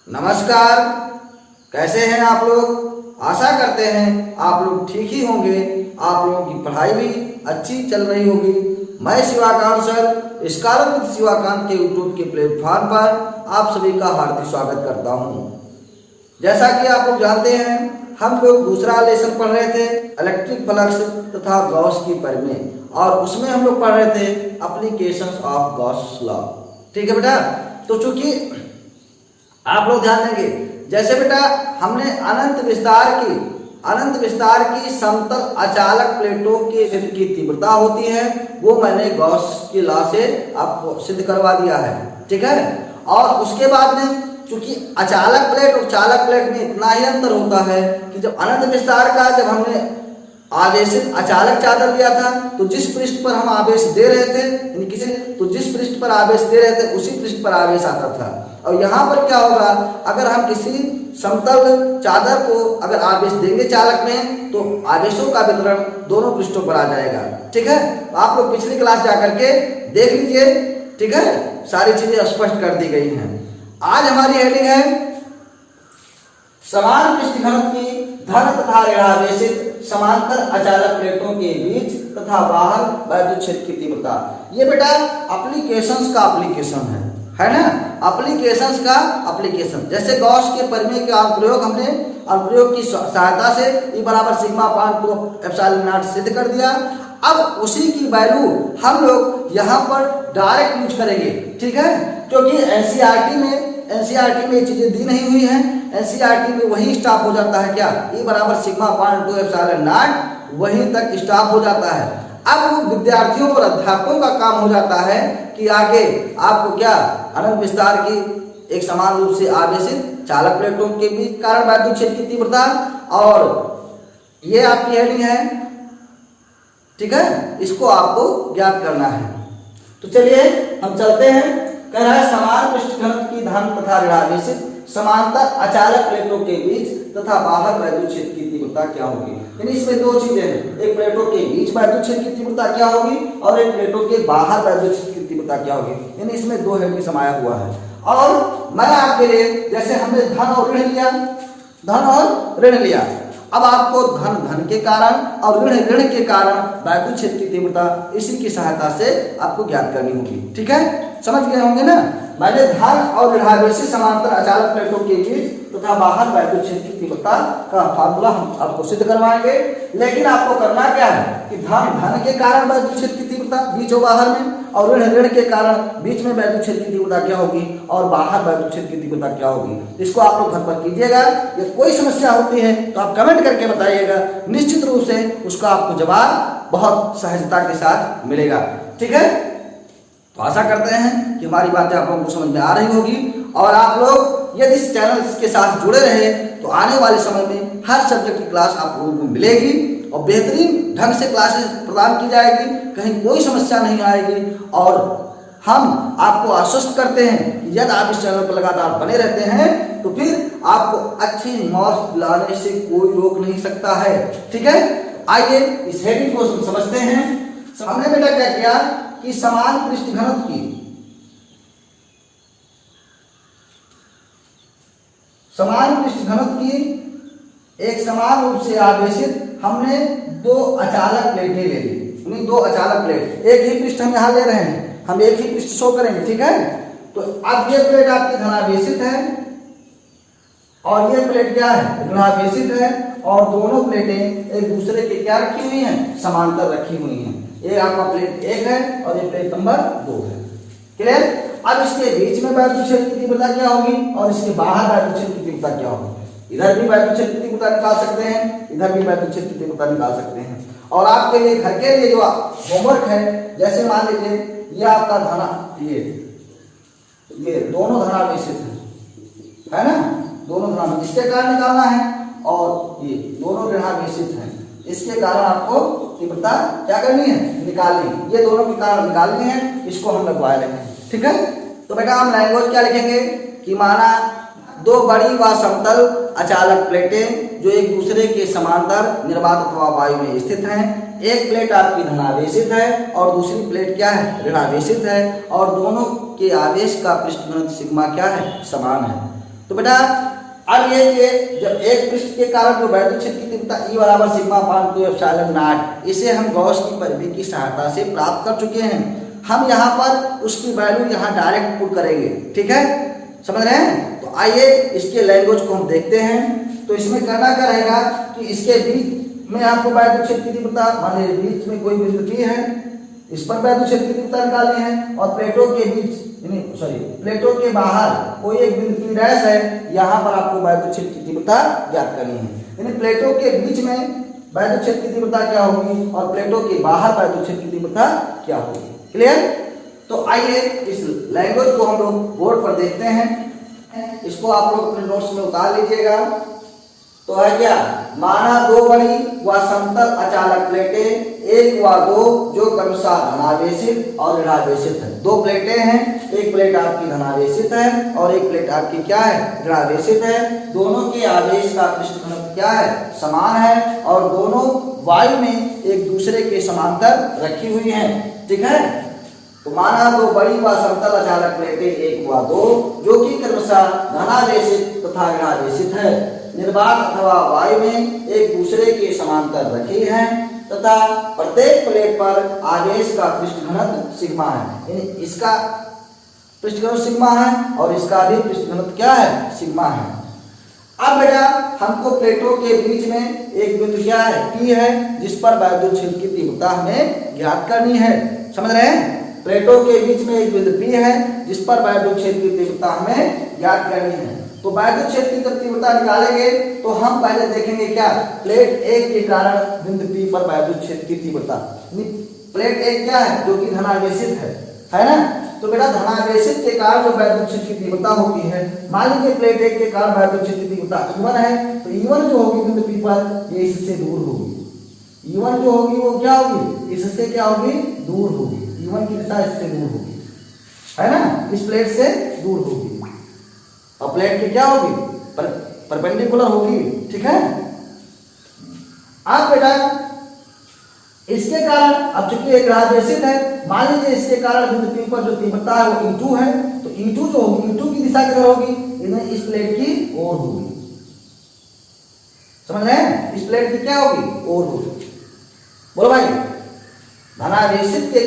नमस्कार, कैसे हैं आप लोग। आशा करते हैं आप लोग ठीक ही होंगे। आप लोगों की पढ़ाई भी अच्छी चल रही होगी। मैं Shivakant sir scholar with Shivakant के यूट्यूब के प्लेटफॉर्म पर आप सभी का हार्दिक स्वागत करता हूं। जैसा कि आप लोग जानते हैं, हम लोग दूसरा लेसन पढ़ रहे थे इलेक्ट्रिक फ्लक्स तथा गॉस की परिमेय, और उसमें हम लोग पढ़ रहे थे एप्लीकेशंस ऑफ गॉस लॉ। ठीक है बेटा, तो चूंकि आप लोग ध्यान देंगे, जैसे बेटा हमने अनंत विस्तार की समतल अचालक प्लेटों के क्षेत्र की तीव्रता होती है, वो मैंने गॉस के लॉ से आपको सिद्ध करवा दिया है। ठीक है, और उसके बाद में चूंकि अचालक प्लेट और चालक प्लेट में इतना ही अंतर होता है कि जब अनंत विस्तार का जब हमने आवेशित अचालक चादर लिया था, तो जिस पृष्ठ पर हम आवेश दे रहे थे, तो जिस पृष्ठ पर आवेश दे रहे थे उसी पृष्ठ पर आवेश आता था। और यहाँ पर क्या होगा, अगर हम किसी समतल चादर को अगर आवेश देंगे चालक में, तो आवेशों का वितरण दोनों पृष्ठों पर आ जाएगा। ठीक है, तो आप लोग पिछली क्लास जाकर के देख लीजिए। ठीक है, सारी चीजें स्पष्ट कर दी गई हैं। आज हमारी हेडिंग है समान पृष्ठ घनत्व की धन तथा ऋणावेशित समांतर अचालक प्लेटों के बीच तथा बाहर वैद्युत क्षेत्र की तीव्रता। ये बेटा एप्लीकेशंस का एप्लीकेशन है ना, एप्लीकेशंस का एप्लीकेशन। जैसे गॉस के परिमेय के अनुप्रयोग हमने अनुप्रयोग की सहायता से E बराबर सिग्मा अपान 2 एप्सिलॉन नॉट सिद्ध कर दिया। अब उसी की वैल्यू हम लोग यहाँ पर डायरेक्ट यूज करेंगे। ठीक है, क्योंकि एनसीईआरटी में ये चीजें दी नहीं हुई हैं। एनसीईआरटी में वही स्टॉप हो जाता है, क्या E बराबर सिग्मा अपान 2 एप्सिलॉन नॉट वहीं तक स्टॉप हो जाता है। अब विद्यार्थियों और अध्यापकों का काम हो जाता है कि आगे आपको क्या अनंत विस्तार की एक समान रूप से आवेशित चालक प्लेटों के बीच कारण वैद्युत क्षेत्र की तीव्रता, और ये आपकी हेडिंग है। ठीक है, इसको आपको ज्ञात करना है। तो चलिए हम चलते हैं। कह रहा है समान पृष्ठ घनत्व की धन तथा ऋणावेशित समांतर अचालक प्लेटों के बीच तथा बाहर वैद्युत क्षेत्र की तीव्रता क्या होगी। यानी इसमें दो चीजें हैं, एक प्लेटों के बीच वैद्युत क्षेत्र की तीव्रता क्या होगी और एक प्लेटों के बाहर वैद्युत क्षेत्र की तीव्रता क्या होगी। यानी इसमें दो हेडिंग समाया हुआ है। और मैं आपके लिए, जैसे हमने धन और ऋण लिया, अब आपको धन के कारण और ऋण के कारण वैद्युत क्षेत्र की तीव्रता इसी की सहायता से आपको ज्ञात करनी होगी। ठीक है, समझ गए होंगे ना। मैंने धन और ऋणावेशित समांतर अचालक प्लेटों के बीच तथा बाहर वैद्युत क्षेत्र की तीव्रता का फार्मूला हम आपको सिद्ध करवाएंगे। लेकिन आपको करना क्या है कि धन के कारण वैद्युत क्षेत्र की तीव्रता बीच और बाहर में, और ऋण के कारण बीच में वैद्युत क्षेत्र की तीव्रता क्या होगी और बाहर वैद्युत क्षेत्र की तीव्रता क्या होगी। इसको आप लोग घर पर कीजिएगा। यदि कोई समस्या होती है तो आप कमेंट करके बताइएगा, निश्चित रूप से उसका आपको जवाब बहुत सहजता के साथ मिलेगा। ठीक है, तो आशा करते हैं कि हमारी बातें आप लोगों को समझ में आ रही होगी, और आप लोग यदि इस चैनल के साथ जुड़े रहे तो आने वाले समय में हर सब्जेक्ट की क्लास आप लोगों को मिलेगी और बेहतरीन ढंग से क्लासेस प्रदान की जाएगी, कहीं कोई समस्या नहीं आएगी। और हम आपको आश्वस्त करते हैं कि यदि आप इस चैनल पर लगातार बने रहते हैं तो फिर आपको अच्छी मार्क्स दिलाने से कोई रोक नहीं सकता है। ठीक है, आइए इस हेडिंग को समझते हैं। हमने बेटा क्या किया कि समान पृष्ठ घनत्व की एक समान रूप से आवेशित हमने दो अचालक प्लेटें ले ली। दो अचालक प्लेट, एक ही पृष्ठ हम यहाँ ले रहे हैं, हम एक ही पृष्ठ शो करेंगे। ठीक है, तो अब ये प्लेट आपकी धनावेशित है और ये प्लेट क्या है, ऋणावेशित है, और दोनों प्लेटें एक दूसरे के क्या रखी हुई हैं, समांतर रखी हुई हैं। ये आपका प्लेट 1 है और ये प्लेट नंबर 2 है। क्लियर। अब इसके बीच में वैद्युत क्षेत्र की तीव्रता क्या होगी और इसके बाहर वैद्युत क्षेत्र की तीव्रता क्या होगी। इधर भी वैद्युत क्षेत्र की तीव्रता निकाल सकते हैं, इधर भी वैद्युत क्षेत्र की तीव्रता निकाल सकते हैं। और आपके लिए घर के लिए जो होमवर्क है, जैसे मान लीजिए ये आपका ये दोनों धनावेशित है ना, दोनों धनावेशित, इसके कारण निकालना है, और ये दोनों ऋणावेशित हैं, इसके कारण आपको तीव्रता क्या करनी है, निकालनी। ये दोनों के कारण निकालनी है, इसको हम लगवा लेंगे। ठीक है, तो बेटा हम लैंग्वेज क्या लिखेंगे कि माना दो बड़ी व समतल अचालक प्लेटें जो एक दूसरे के समांतर निर्वात अथवा वायु में स्थित हैं। एक प्लेट आपकी धनावेशित है और दूसरी प्लेट क्या है, ऋणावेशित है, और दोनों के आवेश का पृष्ठ घनत्व सिग्मा क्या है, समान है। तो बेटा अब ये कि जब एक पृष्ठ के कारण जो वैद्युत क्षेत्र की तीव्रता E बराबर सिग्मा अपान 2 एप्सिलॉन नॉट, इसे हम गॉस की परिधि की सहायता से प्राप्त कर चुके हैं। हम यहाँ पर उसकी वैल्यू यहाँ डायरेक्ट पुट करेंगे, ठीक है, समझ रहे हैं। तो आइए इसके लैंग्वेज को हम देखते हैं। तो इसमें करना क्या रहेगा कि इसके बीच में आपको वैद्युत क्षेत्र की तीव्रता, मान लीजिए बीच में कोई बिंदु P है, इस पर वैद्युत क्षेत्र की तीव्रता निकालनी है, और प्लेटों के बीच प्लेटों के बाहर कोई एक बिंदु P डैश है, यहाँ पर आपको वैद्युत क्षेत्र की तीव्रता ज्ञात करनी है। यानी प्लेटों के बीच में वैद्युत क्षेत्र की तीव्रता क्या होगी और प्लेटों के बाहर वैद्युत क्षेत्र की तीव्रता क्या होगी। क्लियर? तो आइए इस लैंग्वेज को हम लोग बोर्ड पर देखते हैं। इसको आप लोग अपने नोट्स में उतार लीजिएगा। तो है क्या, माना दो बड़ी व समतल अचालक प्लेटें, एक व दो जो क्रमशः धनावेशित और ऋणावेशित है। दो प्लेटें हैं, एक प्लेट आपकी धनावेशित है और एक प्लेट आपकी क्या है, ऋणावेशित है। दोनों के आवेश का पृष्ठ घनत्व क्या है, समान है, और दोनों वायु में एक दूसरे के समांतर रखी हुई हैं, ठीक है। तो माना दो बड़ी व समतल अचालक प्लेटें, एक व दो जो कि क्रमशः धनावेशित तथा ऋणावेशित है, निर्वात अथवा वायु में एक दूसरे के समांतर रखी हैं तथा प्रत्येक प्लेट पर आवेश का पृष्ठ घनत्व सिग्मा है। यानी इसका पृष्ठ घनत्व सिग्मा है और इसका भी पृष्ठ घनत्व क्या है, सिग्मा है। अब बेटा हमको प्लेटों के बीच में एक बिंदु क्या है, P है, जिस पर वैद्युत क्षेत्र की तीव्रता हमें ज्ञात करनी है। समझ रहे हैं? प्लेटों के बीच में एक बिंदु P है जिस पर वैद्युत क्षेत्र की तीव्रता हमें ज्ञात करनी है। तो वैद्युत क्षेत्र की जब तीव्रता निकालेंगे तो हम पहले देखेंगे क्या, प्लेट 1 के कारण बिंदु P पर वैद्युत क्षेत्र की तीव्रता। प्लेट 1 क्या है, जो कि धनावेशित है ना। तो बेटा धनावेशित के कारण जो वैद्युत क्षेत्र की तीव्रता होती है, मान लीजिए प्लेट 1 के कारण वैद्युत क्षेत्र की तीव्रता E1 है, तो E1 जो होगी बिंदु P पर, ये इससे दूर होगी। E1 जो होगी वो क्या होगी, इससे क्या होगी, दूर होगी। E1 की दिशा इससे दूर होगी, है ना, इस प्लेट से दूर होगी, और प्लेट की क्या होगी, परपेंडिकुलर होगी, ठीक है। अब बेटा इसके कारण, अब चूंकि एक ऋणावेशित है, मान लीजिए इसके कारण बिंदु P पर जो तीव्रता है वो E2 है, तो E2 जो होगी, E2 की दिशा किधर होगी, इस प्लेट की ओर होगी। समझ रहे हैं? इस प्लेट की क्या होगी, ओर होगी। बोलो भाई, धनावेशित के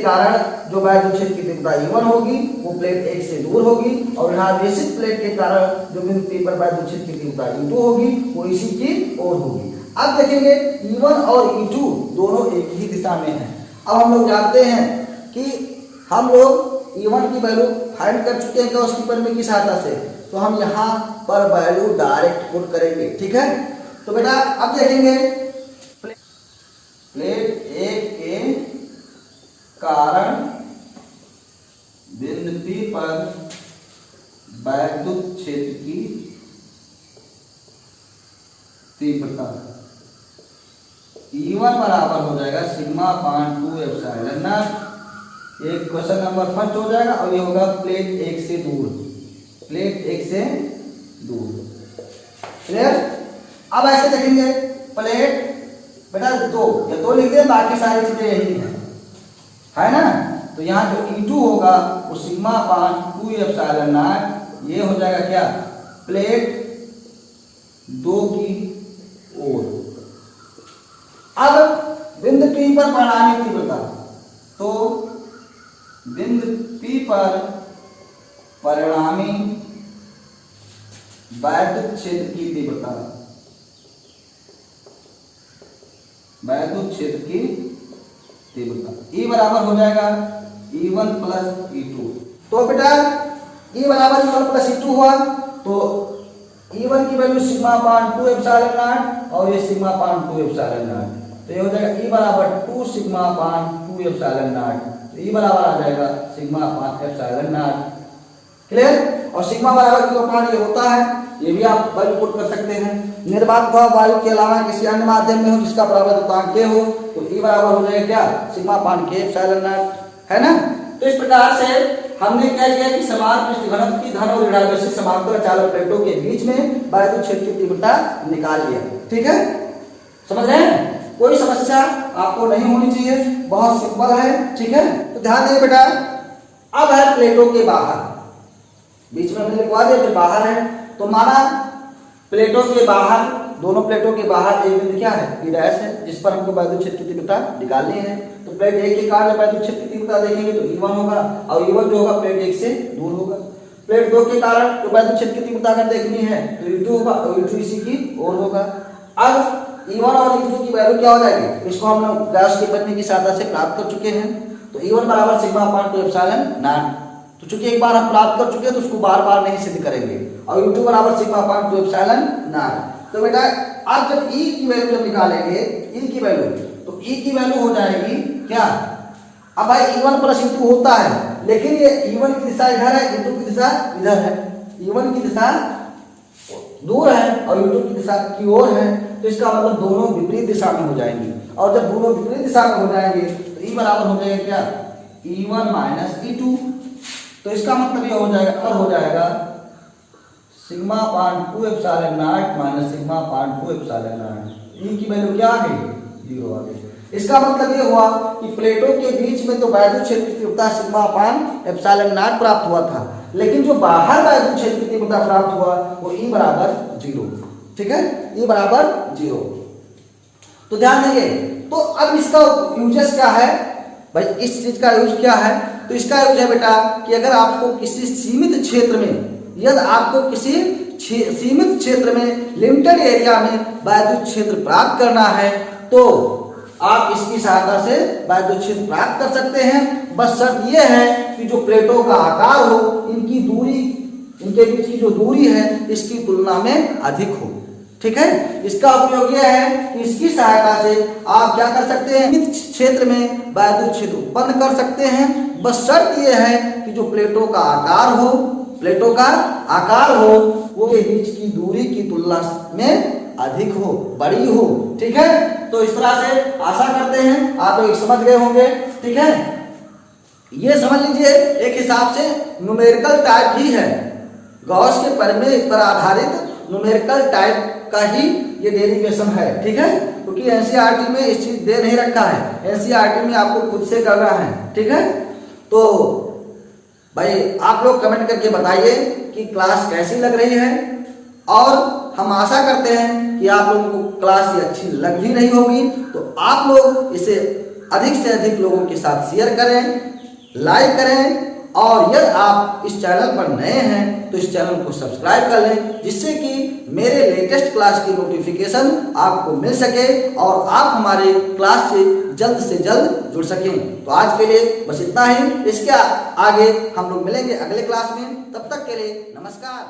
कारण जो वैद्युत क्षेत्र की तीव्रता E1 होगी वो प्लेट 1 से दूर होगी, और ऋणावेशित प्लेट के कारण जो बिंदु P पर वैद्युत क्षेत्र की तीव्रता E2 होगी वो इसी की ओर होगी। अब देखेंगे E1 और E2 दोनों एक ही दिशा में हैं। अब हम लोग जानते हैं कि हम लोग E1 की वैल्यू फाइंड कर चुके हैं गॉस की परिधि की सहायता से, तो हम यहाँ पर वैल्यू डायरेक्ट पुट करेंगे, ठीक है। तो बेटा अब देखेंगे प्लेट 1 के कारण बिंदु P पर वैद्युत क्षेत्र की तीव्रता E1 बराबर हो जाएगा सिग्मा अपान 2 एप्सिलॉन नॉट। ये क्वेश्चन नंबर फर्स्ट हो जाएगा, और ये होगा प्लेट 1 से दूर, प्लेट 1 से दूर। क्लियर? अब ऐसे देखेंगे प्लेट बेटा 2 या 2 लिख दे, बाकी सारी चीजें यही है ना। तो यहाँ जो E2 होगा वो सिग्मा अपान 2 एप्सिलॉन नॉट, ये हो जाएगा क्या, प्लेट 2 की ओर। अब बिंदु P पर परिणामी तीव्रता, तो बिंदु P पर परिणामी वैद्युत क्षेत्र की तीव्रता, वैद्युत क्षेत्र की तीव्रता E बराबर हो जाएगा E1 प्लस E2। तो बेटा E बराबर E1 प्लस E2 हुआ, तो E1 की value sigma upon 2 epsilon not, और ये सिग्मा अपान 2 एप्सिलॉन नॉट, तो ये हो जाएगा E बराबर 2 सिग्मा अपान 2 एप्सिलॉन नॉट। तो E बराबर आ जाएगा sigma upon epsilon not. Clear? और सिग्मा बराबर क्यू अपान ये होता है, ये भी आप वैल्यू पुट कर सकते हैं। निर्वात अथवा वायु के अलावा किसी अन्य माध्यम में हो जिसका परावर्तकांक K हो, तो E बराबर हो जाएगा क्या, sigma upon K epsilon not, है ना। तो इस प्रकार से हमने क्या किया कि समान पृष्ठ घनत्व की धन और ऋणावेशित समांतर चालक प्लेटों के बीच में वैद्युत क्षेत्र की तीव्रता निकाल लिया, ठीक है। समझ रहे हैं? कोई समस्या आपको नहीं होनी चाहिए, बहुत सिंपल है, ठीक है। तो ध्यान दें बेटा, अब है प्लेटों के बाहर। बीच में हमने लिखवा दिया, फिर बाहर है। तो माना प्लेटों के बाहर, दोनों प्लेटों के बाहर एक बिंदु क्या है, P' है, जिस पर हमको वैद्युत क्षेत्र की तीव्रता निकालनी है। तो प्लेट 1 के कारण वैद्युत क्षेत्र की तीव्रता देखेंगे तो E1 होगा, और E1 जो होगा प्लेट 1 से दूर होगा। प्लेट 2 के कारण जो वैद्युत क्षेत्र की तीव्रता अगर देखनी है तो E2 होगा, और E2 इसी की ओर होगा। अब E1 और E2 की वैल्यू क्या हो जाएगी, इसको हम लोग गॉस के बदलने की सहायता से प्राप्त कर चुके हैं। तो E1 बराबर सिग्मा अपान 2 एप्सिलॉन नॉट, तो चूंकि एक बार हम प्राप्त कर चुके हैं तो उसको बार बार नहीं सिद्ध करेंगे। और E2 बराबर सिग्मा अपान 2 एप्सिलॉन नॉट। तो बेटा अब जब E की वैल्यू जब निकालेंगे, E की वैल्यू, तो E की वैल्यू हो जाएगी क्या, अब भाई E1 प्लस E2 होता है, लेकिन ये E1 की दिशा इधर है, E2 की दिशा इधर है। E1 की दिशा दूर है और E2 की दिशा की ओर है, तो इसका मतलब दोनों विपरीत दिशा में हो जाएंगी। और जब दोनों विपरीत दिशा में हो जाएंगे तो E बराबर हो जाएगा क्या, E1 माइनस E2। तो इसका मतलब ये हो जाएगा sigma upon 2 epsilon not minus sigma upon 2 epsilon not. E की वैल्यू क्या आ गई, 0 आ गई। इसका मतलब ये हुआ कि प्लेटों के बीच में तो वैद्युत क्षेत्र की तीव्रता सिग्मा अपान एप्सिलॉन नॉट प्राप्त हुआ था, लेकिन जो बाहर वैद्युत क्षेत्र की तीव्रता प्राप्त हुआ वो E बराबर 0। ठीक है, E बराबर 0। तो ध्यान देंगे। तो अब इसका यूजेस क्या है भाई, इस चीज का यूज क्या है, तो इसका यूज है बेटा कि अगर आपको किसी सीमित क्षेत्र में, यदि आपको किसी सीमित क्षेत्र में, लिमिटेड एरिया में वैद्युत क्षेत्र प्राप्त करना है तो आप इसकी सहायता से वैद्युत क्षेत्र प्राप्त कर सकते हैं। बस शर्त यह है कि जो प्लेटों का आकार हो, इनकी दूरी, इनके बीच की जो दूरी है इसकी तुलना में अधिक हो। ठीक है, इसका उपयोग यह है कि इसकी सहायता से आप क्या कर सकते हैं, सीमित क्षेत्र में वैद्युत क्षेत्र उत्पन्न कर सकते हैं। बस शर्त यह है कि जो प्लेटों का आकार हो, प्लेटों का आकार हो वो के बीच की दूरी की तुलना में अधिक हो, बड़ी हो। ठीक है, तो इस तरह से आशा करते हैं आप लोग समझ गए होंगे। ठीक है, ये समझ लीजिए एक हिसाब से न्यूमेरिकल टाइप ही है, गॉस के प्रमेय पर आधारित न्यूमेरिकल टाइप का ही ये डेरिवेशन है। ठीक है, क्योंकि एनसीईआरटी में इस चीज दे नहीं रखा है, एनसीईआरटी में आपको खुद से करना है। ठीक है, तो भाई आप लोग कमेंट करके बताइए कि क्लास कैसी लग रही है, और हम आशा करते हैं कि आप लोगों को क्लास ये अच्छी लग भी रही होगी। तो आप लोग इसे अधिक से अधिक लोगों के साथ शेयर करें, लाइक करें, और यदि आप इस चैनल पर नए हैं तो इस चैनल को सब्सक्राइब कर लें, जिससे कि मेरे लेटेस्ट क्लास की नोटिफिकेशन आपको मिल सके और आप हमारे क्लास से जल्द जुड़ सकें। तो आज के लिए बस इतना ही, इसके आगे हम लोग मिलेंगे अगले क्लास में। तब तक के लिए नमस्कार।